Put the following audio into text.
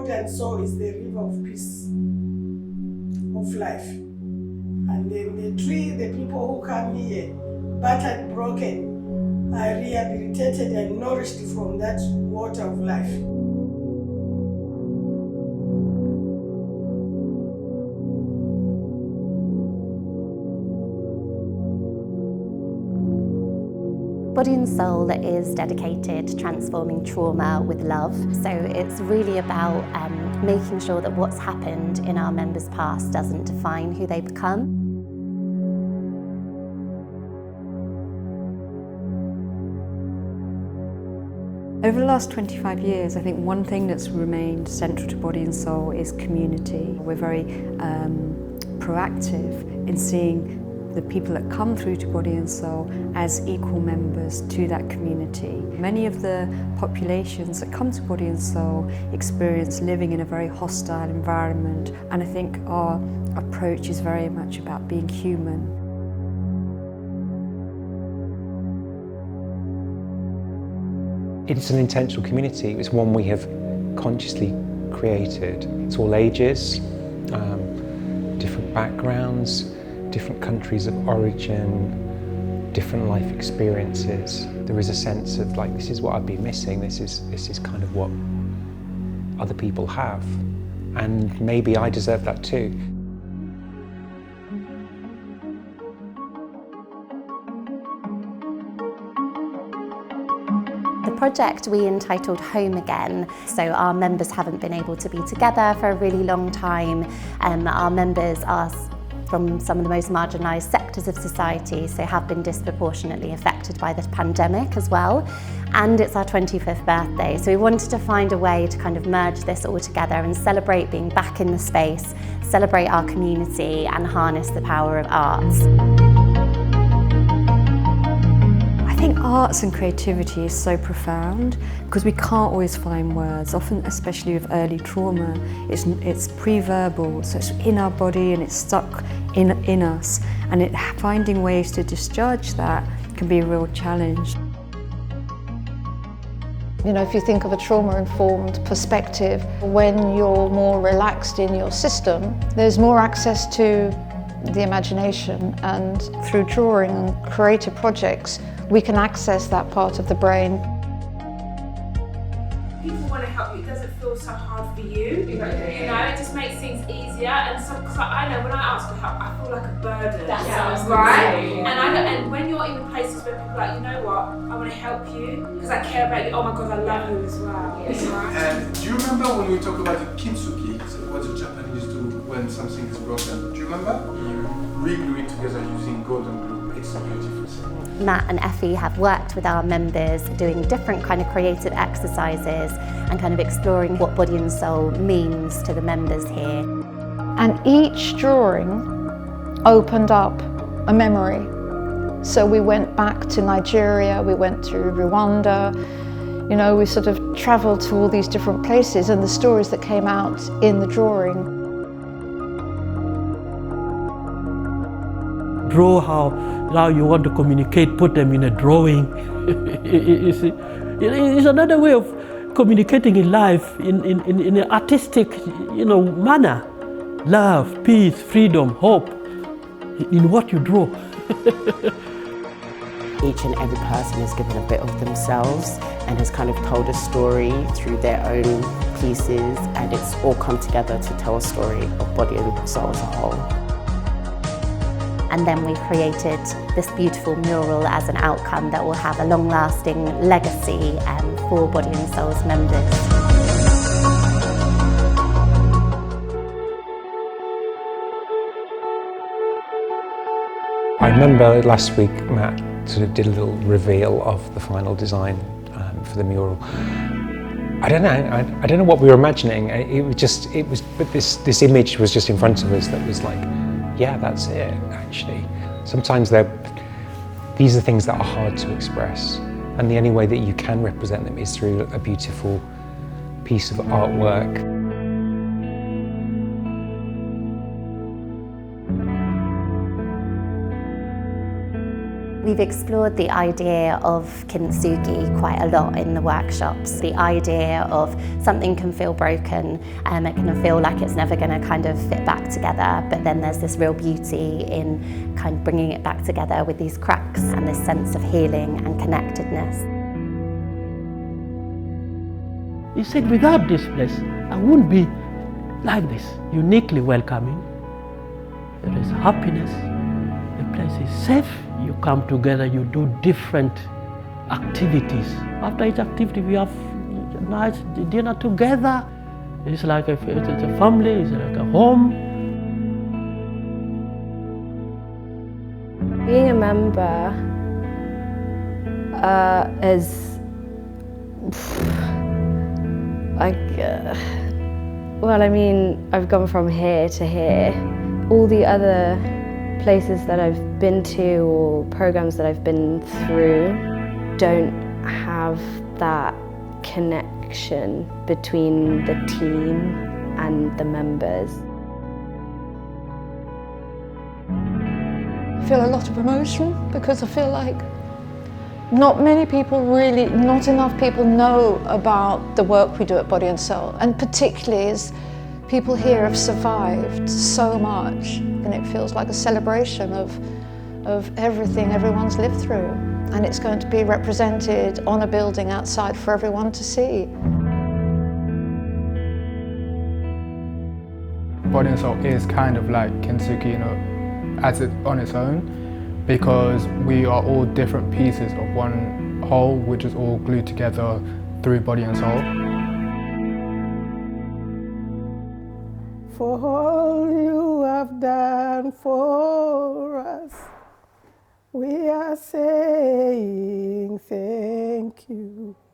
body and soul is the river of peace, of life. And then the tree, the people who come here, battered, broken, are rehabilitated and nourished from that water of life. Body and Soul is dedicated to transforming trauma with love. So it's really about making sure that what's happened in our members' past doesn't define who they become. Over the last 25 years, I think one thing that's remained central to Body and Soul is community. We're very proactive in seeing the people that come through to Body and Soul as equal members to that community. Many of the populations that come to Body and Soul experience living in a very hostile environment, and I think our approach is very much about being human. It's an intentional community. It's one we have consciously created. It's all ages, different backgrounds, different countries of origin, different life experiences. There is a sense of like, this is what I've been missing, this is kind of what other people have, and maybe I deserve that too. The project we entitled Home Again, so our members haven't been able to be together for a really long time. Our members are from some of the most marginalised sectors of society, so have been disproportionately affected by the pandemic as well. And it's our 25th birthday, so we wanted to find a way to kind of merge this all together and celebrate being back in the space, celebrate our community and harness the power of arts. I think arts and creativity is so profound because we can't always find words. Often, especially with early trauma, it's pre-verbal, so it's in our body and it's stuck in us. And finding ways to discharge that can be a real challenge. You know, if you think of a trauma-informed perspective, when you're more relaxed in your system, there's more access to the imagination, and through drawing and creative projects, we can access that part of the brain. People want to help you, it doesn't feel so hard for you. You know, it just makes things easier. And so, cause I know when I ask for help, I feel like a burden. That's right. And when you're in places where people are like, you know what, I want to help you because I care about you. Oh my God, I love you as well. Yes. Right? And do you remember when we talked about the Kintsugi, what the Japanese do when something is broken? Do you remember? You re-glue it together using golden glue. It's a beautiful thing. Matt and Effie have worked with our members doing different kind of creative exercises and kind of exploring what Body and Soul means to the members here. And each drawing opened up a memory. So we went back to Nigeria, we went to Rwanda, you know, we sort of travelled to all these different places, and the stories that came out in the drawing. Draw how you want to communicate, put them in a drawing. It's another way of communicating in life in an artistic, manner. Love, peace, freedom, hope, in what you draw. Each and every person is given a bit of themselves and has kind of told a story through their own pieces, and it's all come together to tell a story of Body and Soul as a whole. And then we created this beautiful mural as an outcome that will have a long-lasting legacy for Body and Soul's members. I remember last week Matt sort of did a little reveal of the final design for the mural. I don't know what we were imagining. But this image was just in front of us that was like, yeah, that's it, actually. Sometimes these are things that are hard to express, and the only way that you can represent them is through a beautiful piece of artwork. We've explored the idea of Kintsugi quite a lot in the workshops. The idea of something can feel broken, it can feel like it's never going to kind of fit back together, but then there's this real beauty in kind of bringing it back together with these cracks and this sense of healing and connectedness. He said, without this place, I wouldn't be like this, uniquely welcoming. There is happiness, the place is safe, you come together, you do different activities. After each activity, we have a nice dinner together. It's like it's a family, it's like a home. Being a member is well, I mean, I've gone from here to here. All the other places that I've been to or programs that I've been through don't have that connection between the team and the members. I feel a lot of emotion because I feel like not enough people know about the work we do at Body and Soul, and particularly as people here have survived so much, and it feels like a celebration of everything everyone's lived through, and it's going to be represented on a building outside for everyone to see. Body and Soul is kind of like Kintsugi, you know, on its own, because we are all different pieces of one whole, which is all glued together through Body and Soul. For all you have done for us, we are saying thank you.